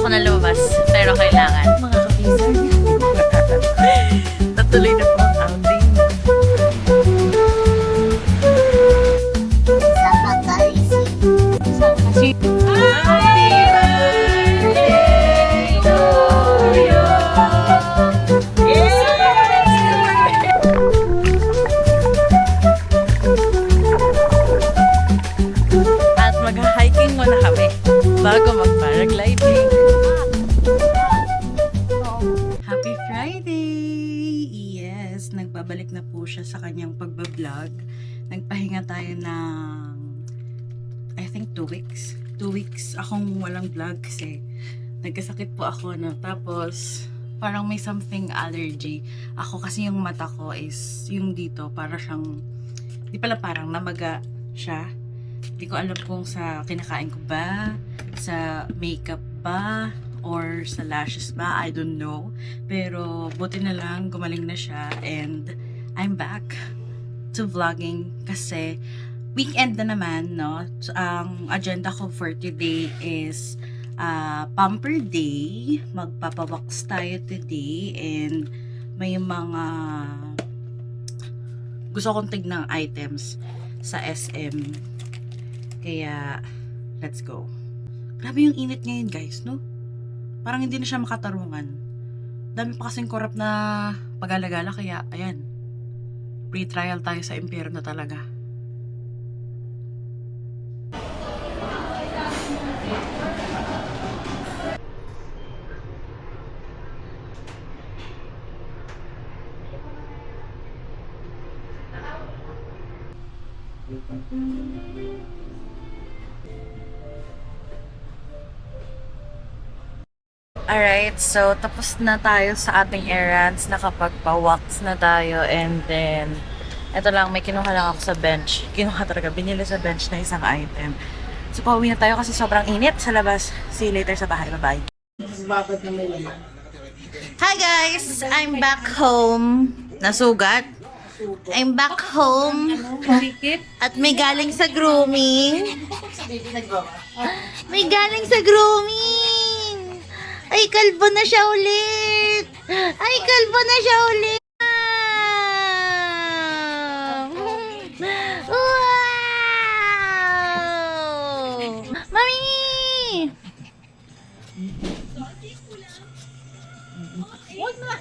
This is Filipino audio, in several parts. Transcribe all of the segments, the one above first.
ayoko na lumabas. Pero kailangan. Mga kapisan. Natuloy na po ang outing. At mag-hiking muna kami bago mag-paragliding. Happy Friday! Yes, nagbabalik na po siya sa kanyang pagbablog. Nagpahinga tayo ng I think 2 weeks. 2 weeks akong walang vlog kasi nagkasakit po ako, no? Tapos parang may something allergy. Ako kasi yung mata ko is yung dito, para siyang, di pala parang namaga siya. Di ko alam kung sa kinakain ko ba, sa makeup ba, or sa lashes ba, I don't know. Pero buti na lang, gumaling na siya and I'm back to vlogging kasi weekend na naman, no? So, ang agenda ko for today is pamper day. Magpapawax tayo today and may mga gusto kong tignan items sa SM. Kaya, let's go. Grabe yung init ngayon, guys, no? Parang hindi na siya makatarungan. Dami pa kasing korap na pag-alagala, kaya, ayan. Pre-trial tayo sa impyerno talaga. Alright, so tapos na tayo sa ating errands, nakapagpa-wax na tayo, and then eto lang, may kinuha lang ako sa bench. Kinuha talaga, binili sa bench na isang item. So pauwi na tayo kasi sobrang init sa labas. See you later sa bahay, bye-bye. Hi guys! I'm back home. Nasugat? I'm back home. At may galing sa grooming. May galing sa grooming! Ay, kalbo na siya ulit! Ay, kalbo na siya ulit! Wow! Mami! Huwag na!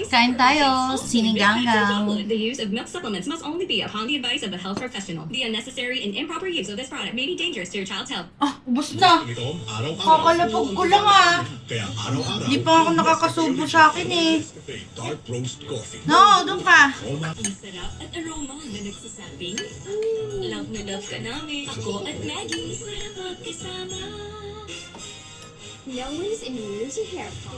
Kain tayo, siniganggang. The use of milk supplements must only be upon the advice of a health professional. The unnecessary and improper use of this product may be dangerous to your child's health. Ah, ubos na. Kakalapag ko lang ah. Hindi pa ako nakakasubo sa akin eh. Dark roast coffee. No, doon ka. Ang sarap at aroma na nagsasabing, love na love ka namin. Ako at Maggie, sarap magkasama. No one's immune to hair fall.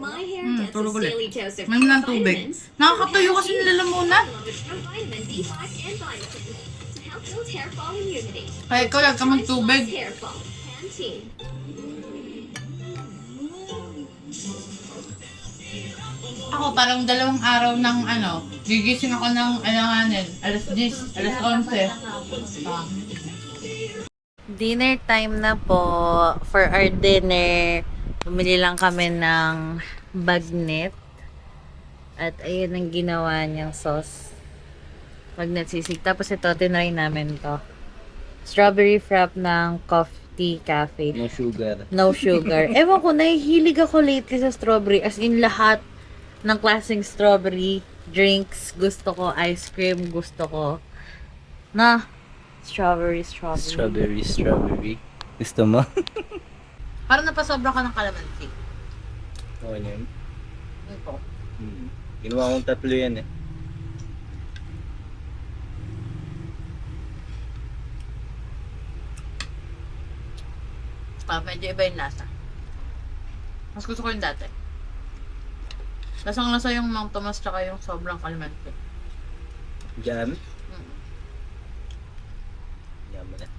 My hair gets a tulog ulit. daily dose of May lang tubig. vitamins. Nakakatuyo kasi nilalamunan. From vitamin B5 and biotin to help build hair fall immunity. Kaya ikaw, lag ka magtubig. Hair fall. Pantene. Ako, parang 2 araw ng gigising ako ng alanganin. Alas 10, alas 11. Dinner time na po. For our dinner, bumili lang kami ng bagnet. At ayun ang ginawa niyang sauce. Bagnet sisig. Tapos ito, tinry namin to. Strawberry frap ng Coffee Cafe. No sugar. No sugar. Ewan ko, nahihilig ako lately sa strawberry. As in, lahat ng klaseng strawberry drinks, gusto ko. Ice cream, gusto ko. Na, strawberry. Strawberry. Gusto mo? Parang napasobra ka ng calamansi. Oo yun. Ito. Ginawa kong 3 yan eh. Medyo iba yung lasa. Mas gusto ko yung dati. Lasang lasa yung Mang Tomas tsaka yung sobrang calamansi. Jam? Jam mo na.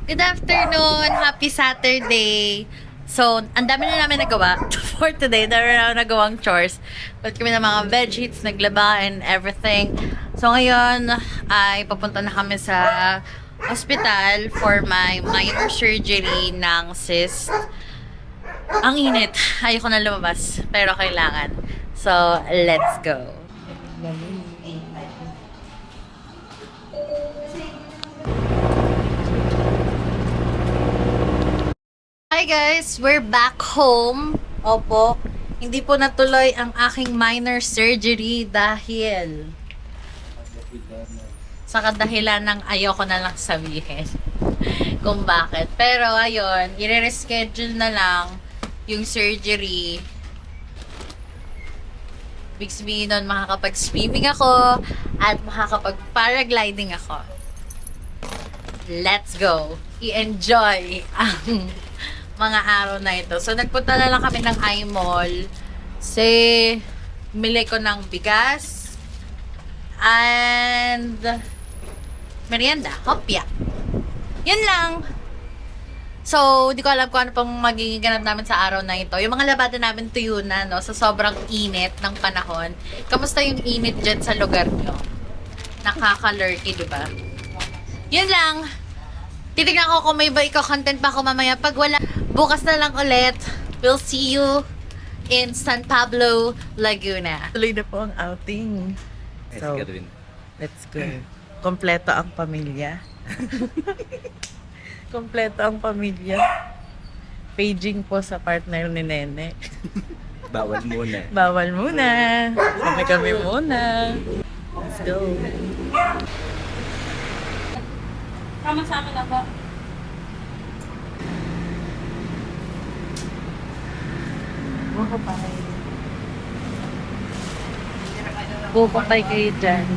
Good afternoon! Happy Saturday! So, ang dami na namin nagawa for today. Dami na namin nagawang chores. But kami ng mga veg sheets, naglaba, and everything. So, ngayon ay papunta na kami sa hospital for my minor surgery ng cyst. Ang init. Ayoko na lumabas. Pero kailangan. So, let's go. Hi guys! We're back home. Opo. Hindi po natuloy ang aking minor surgery dahil sa kadahilan ng ayoko na lang sabihin kung bakit. Pero ayun, i-reschedule na lang yung surgery. Ibig sabihin nun, makakapag-swimming ako at makakapag-paragliding ako. Let's go! I-enjoy ang mga araw na ito. So, nagpunta na lang kami ng iMall. Kasi, mili ko ng bigas and merienda, hopya. Yun lang. So, di ko alam kung ano pang magiging ganap namin sa araw na ito. Yung mga labada namin tuyo na, no? Sa sobrang init ng panahon. Kamusta yung init dyan sa lugar nyo? Nakaka-lurky, di ba? Yun lang. Titignan ko kung may iba ikaw content pa ako mamaya. Pag wala, bukas na lang ulit. We'll see you in San Pablo, Laguna. Tuloy na po ang outing. So, let's go. Kompleto ang pamilya. Kompleto ang pamilya. Paging po sa partner ni Nene. Bawal muna. Bawal muna. Kami muna. Let's go. Kama sa akin na ba? Pupatay kayo dyan.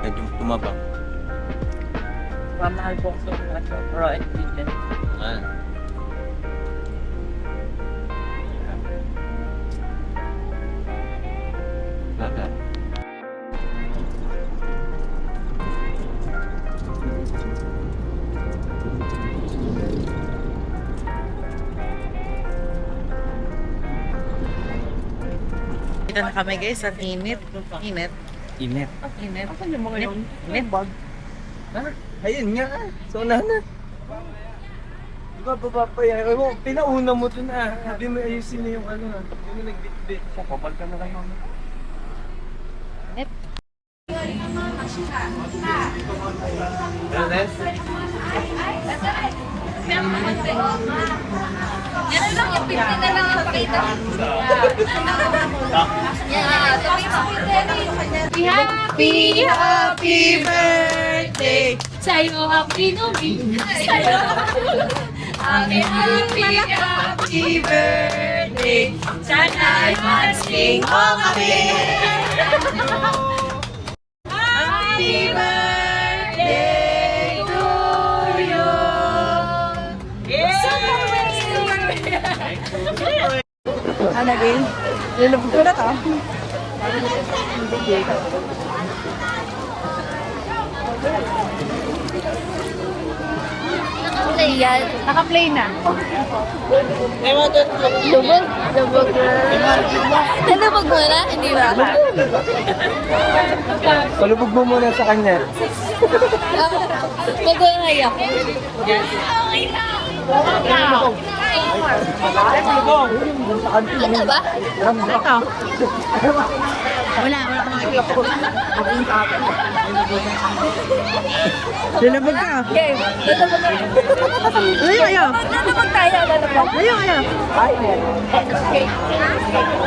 Medyo tumabang. Mamahal po ako sa raw and vegan. Ah. Baka. Dito na kami guys, ang init. Init. Init. Init. Asan yung mga yun? Init. Bag. Ha? Ayun nga. So, na. Diba, baba pa yan. Ewan mo, pinauna mo dun ah. Sabi mo ayusin na yung ano ah. Yung nagbit-bit. Kapal ka na kayo. Init. Yan lang yung 50 na lang ang pakita. Happy birthday sa'yo, happy Numi. Sa'yo. Happy birthday. Sana'y masing mo kami. Happy birthday to you. Ano din? Lulubog ko na to. Naka-play yan. Naka-play na. Lubog? Lubog na. Nalubog mo na? Hindi ba? Palubog mo muna sa kanya. Mag-uhay ako. Ito ba? Ito. Wala akong makikita. Lulubog ka. Game. Lulubog na. Ayaw. Lulubog tayo. Lulubog. Ayaw. Okay.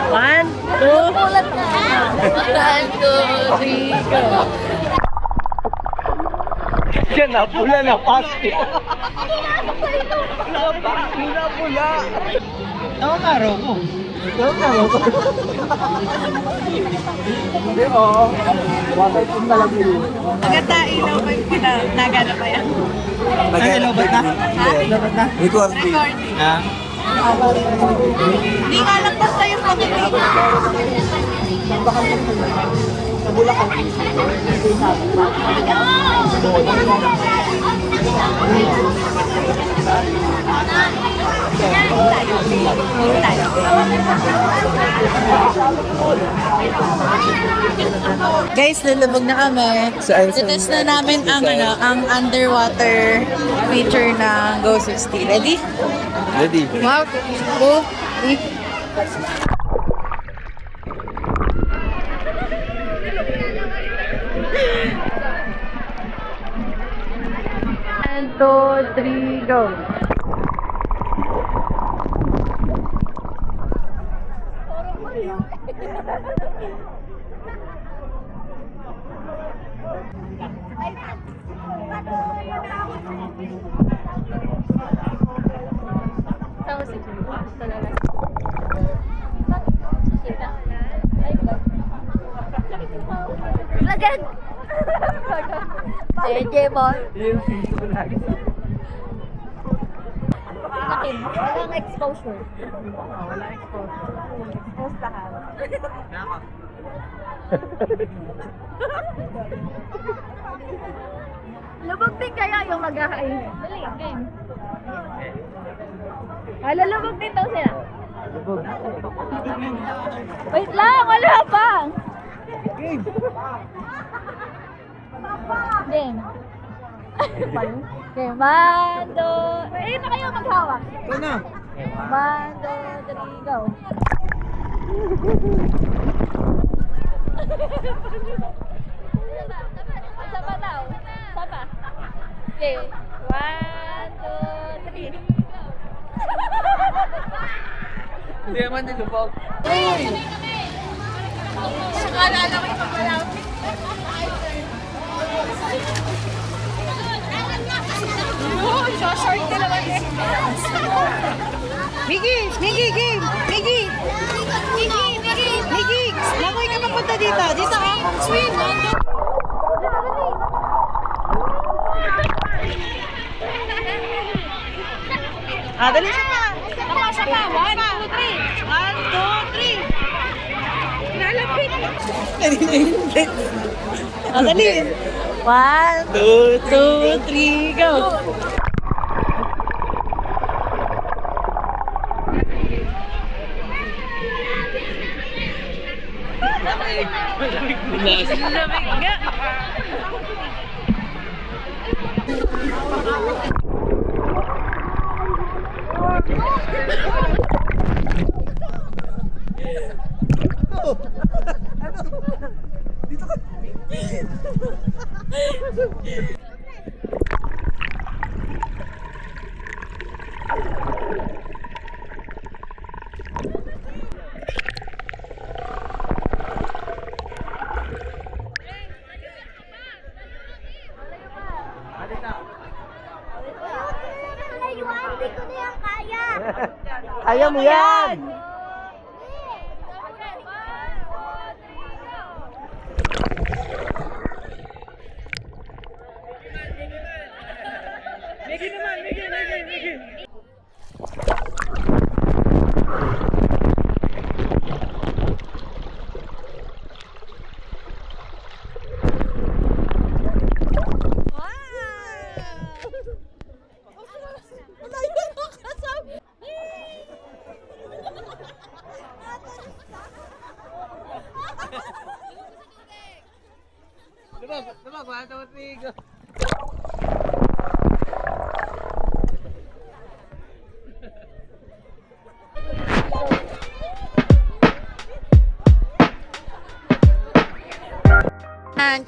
1, 2. Ulat na. 1, 2, 3, go. Yan na, pula na, pasti. Pula. Ako karo ko. Hindi, oo. Wakay po talaga yun. Maganda ilaw ba yung nagana pa yan? Lobat na? Lobat na? Recording. Ha? Hindi nga lang basta yung pag-ibig. Guys, lulubog na kami. Titest na namin ang ang underwater feature ng Go60. Ready? Ready. Wow. Go. 1, 2, 3, go. Lagan! Sige, boy. Yung piso lagi. Lakin. Walang exposure. Wala exposure. Expose lahat. Lubog din kaya yung mag-ahay. Dali, game. Lalubog din daw sila. Lubog. Wait lang, wala pa. Game. Game. Okay, 1, 2, ayun na kayo maghawak. Ito na. 1, 2, 3, go. Sapa daw. Sapa. Okay, 1, 2, 3. Hindi naman nilubog. Naalala ko yung pagwalaw. Short na naman eh. Miggy! Miggy, game! Miggy! Miggy! Langoy ka papunta dito. Dito ka. Swim! Dali siya pa. Saka, 1, 2, 3. 1, 2, 3. Dali. 1, 2, 3, go. Lamig nga. Kaya mo yan!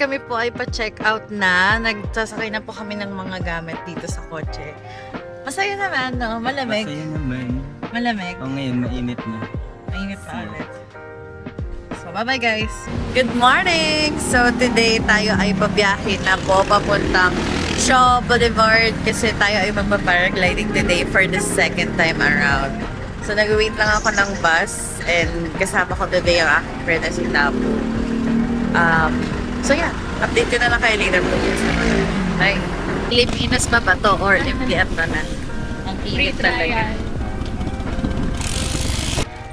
Kami po ay pa-check out na. Nagsasakay na po kami ng mga gamit dito sa kotse. Masaya naman, no? Malamig. Masaya naman. Malamig. O ngayon, mainit na. Mainit pa ulit. So, bye-bye guys! Good morning! So, today tayo ay pabiyahe na po papuntang Shaw Boulevard kasi tayo ay magpa-paragliding today for the second time around. So, nag-wait lang ako ng bus and kasama ko today ang aking friend na si Tapo. So, yeah. Update ko na lang kayo later po. Bye! Pilipinas ba ba to or MTF na na? Ang init talaga.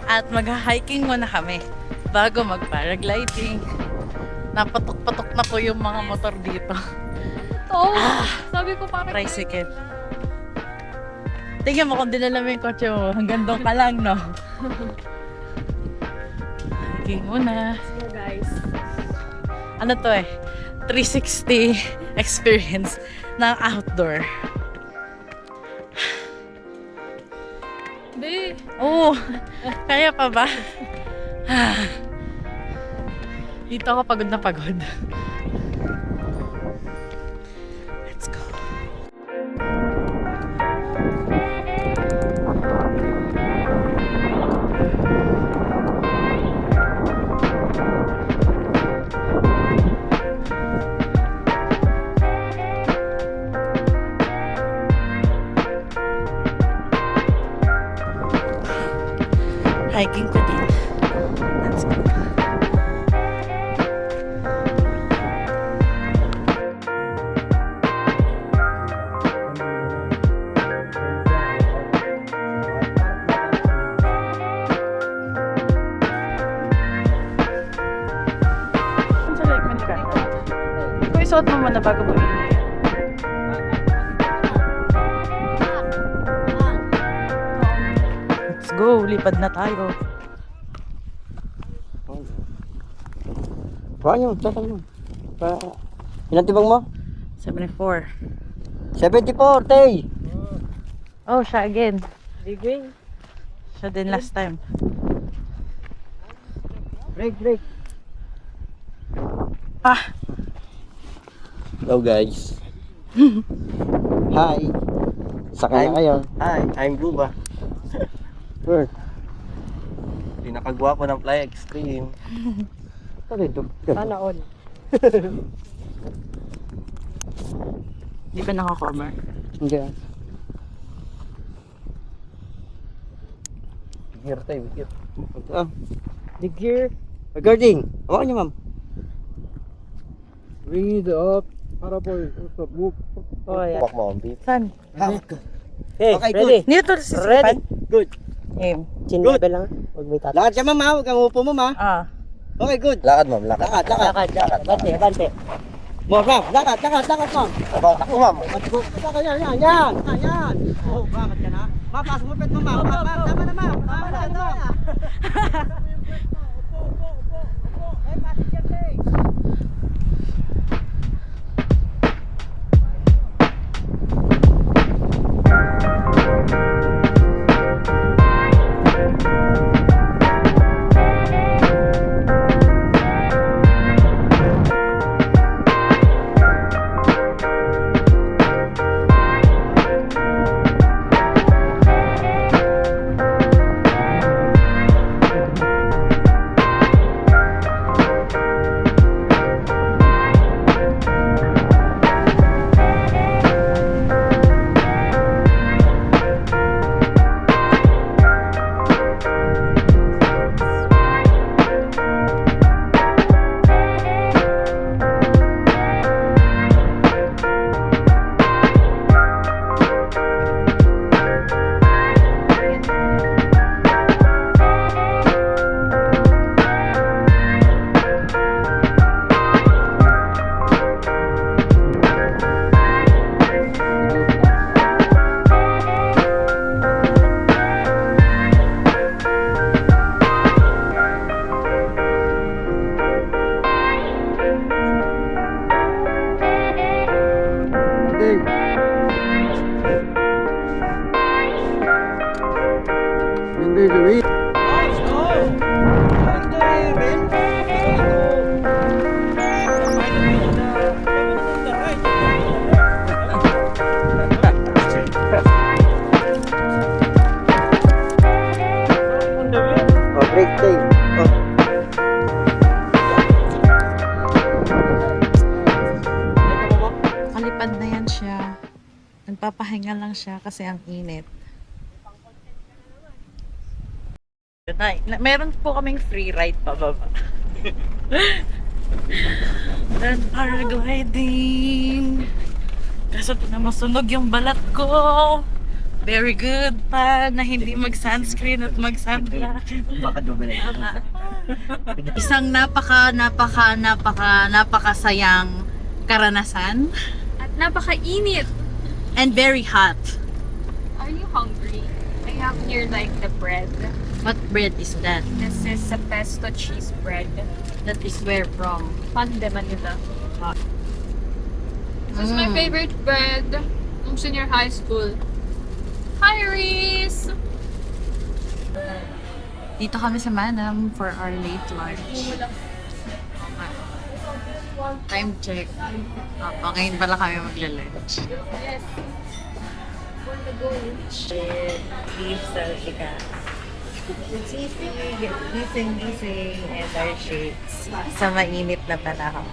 At mag-hiking muna kami bago mag-paragliding. Napatok-patok na po yung mga motor dito. Oo. Sabi ko parang... Tricycle. Tingnan mo kung dinala mo yung kotse mo. Hanggang doon ka lang, no? Hiking muna. So guys. Ano to eh? 360 experience ng outdoor. Be. Oo. Kaya pa ba? Dito ako pagod na pagod. Let's go. Hiking ko din. Let's go. Kung isuot mo muna bago mo ini. Let's go, lipad na tayo. Kuhaan yun, sasal mo. Ilan tibang mo? 74. 74, Tay! Oh, siya again. Bigwing. Siya din last time. Break. Ah! Hello guys. Hi. Sakay na kayo. Hi, I'm Buba. Sure. Pinakagwapo ng Fly Extreme. Ano ito? Sana all. Di ba naka-cover? Hindi ah. Gear tayo, gear. Ito ah. The gear. Regarding. Hawakan niyo ma'am. Bring it up. Para po, stop, move. Oh, yeah. Walk mo, beat. Saan? Hey, Okay, ready? Dito si Ready? Sipan. Good. Aim. Chin Good. level lang. Huwag may tatas. Lakad ka ma'am ha. Huwag kang upo ma'am ha. Ah. Okay, good. Lakad, ma'am. Lakad. Lakad. Bante. More ma'am. Lakad ma'am. Ako, ma'am. Lakad yan. Oh, bakit ka na? Ma'am, pasok mo pet mo ma'am. Ma'am, tama na ma'am. Tama na. Upo. Eh, passenger day. Kalipad na yan siya. Nagpapahinga lang siya kasi ang init. Meron po kaming free ride pababa. And paragliding. Kaso na masunog yung balat ko. Very good pa na hindi mag-sunscreen at mag-sunblock. Baka dumili. Isang napakasayang karanasan. At napakainit. And very hot. Are you hungry? I have here like the bread. What bread is that? This is a pesto cheese bread. That is where from? Pan de Manila. This is my Mm. favorite bread from senior high school. Hi, Reese! Dito kami sa Manam for our late lunch. Time check. Ngayon pala kami magla-lunch. Yes. For the go. Beef saltica. Sisig, gising-gising, and our shakes. Sa mainit na panahon.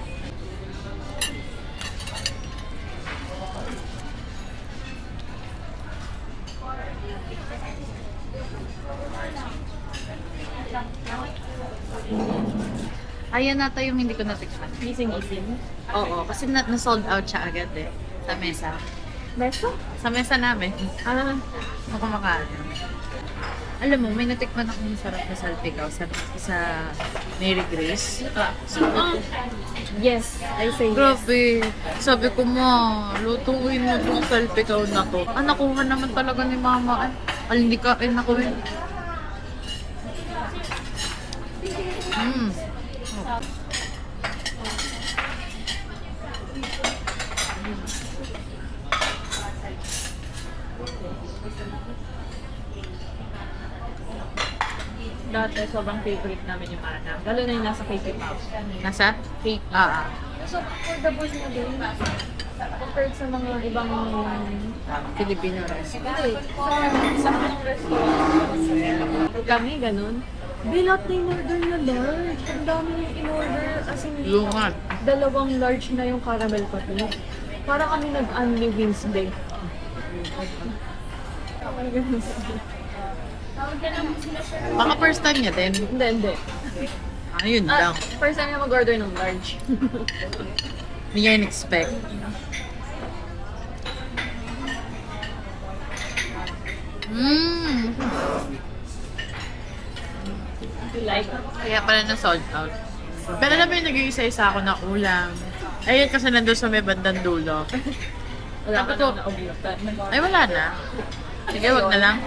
Ayan nata yung hindi ko natikman. Gising-gising. Oo, kasi na-sold out siya agad eh. Sa mesa. Beso? Sa mesa namin. Makamakain. Alam mo, may natikman akong masarap na salpikaw sa Mary Grace. Yes, I say yes. Grabe. Sabi ko, lutuin mo itong salpikaw na to. Nakuha naman talaga ni mama. Hindi ka, nakuha. Dati, sobrang favorite namin yung Manam. Lalo na yung nasa KP Pop. Nasa? Cake. So, affordable na din. Compared sa mga ibang Filipino restaurant. Hindi. Sa mga restaurant. Kami, ganun. Bilat na in-order na large. Ang dami yung in-order. As in, Lungan. 2 large na yung caramel pati. Para kami nag-unli Wednesday. Baka first time niya din. Hindi. Ayun lang. First time na mag-order ng large. Hindi niya in-expect. You like? Kaya pala na sold out. Pero alam mo yung nag-iisa-isa ako na ulam. Ayun kasi nandun sa may bandang dulo. Wala ka Tapos, na naubutan. Ay, wala na. Sige, wag na lang.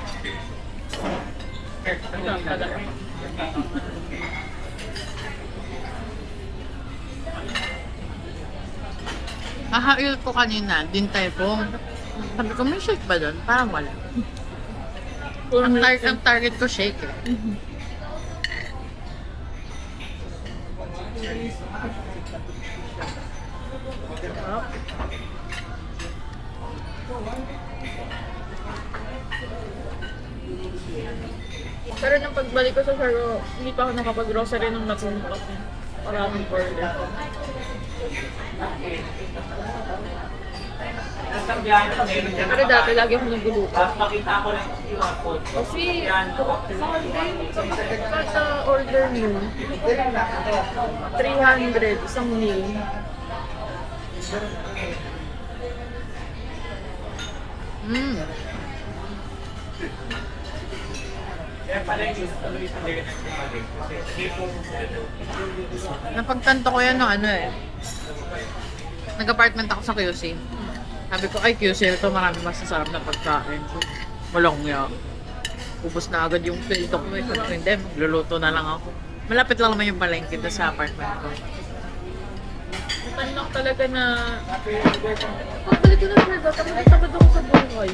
Hahail ko kanina, din tayo po. Sabi ko, may shake ba doon? Parang wala. Ang target ko shake eh. Pero nung pagbalik ko sa Saro, hindi pa ako nakapag-grocery nung nasunod. Maraming order. Pero dati, lagi ako nagluluto. Kasi, kada order mo, 300, isang meal. Napagtanto ko yan no ano eh. Nag-apartment ako sa QC. Sabi ko, ay QC, ito marami masasarap na pagkain. Walang nga. Ubus na agad yung pilito ko. Sabi ko, hindi, magluluto na lang ako. Malapit lang naman yung palengke doon sa apartment ko. Tanong talaga na... Pagbalik ko na Sir, tamad ako sa buhay.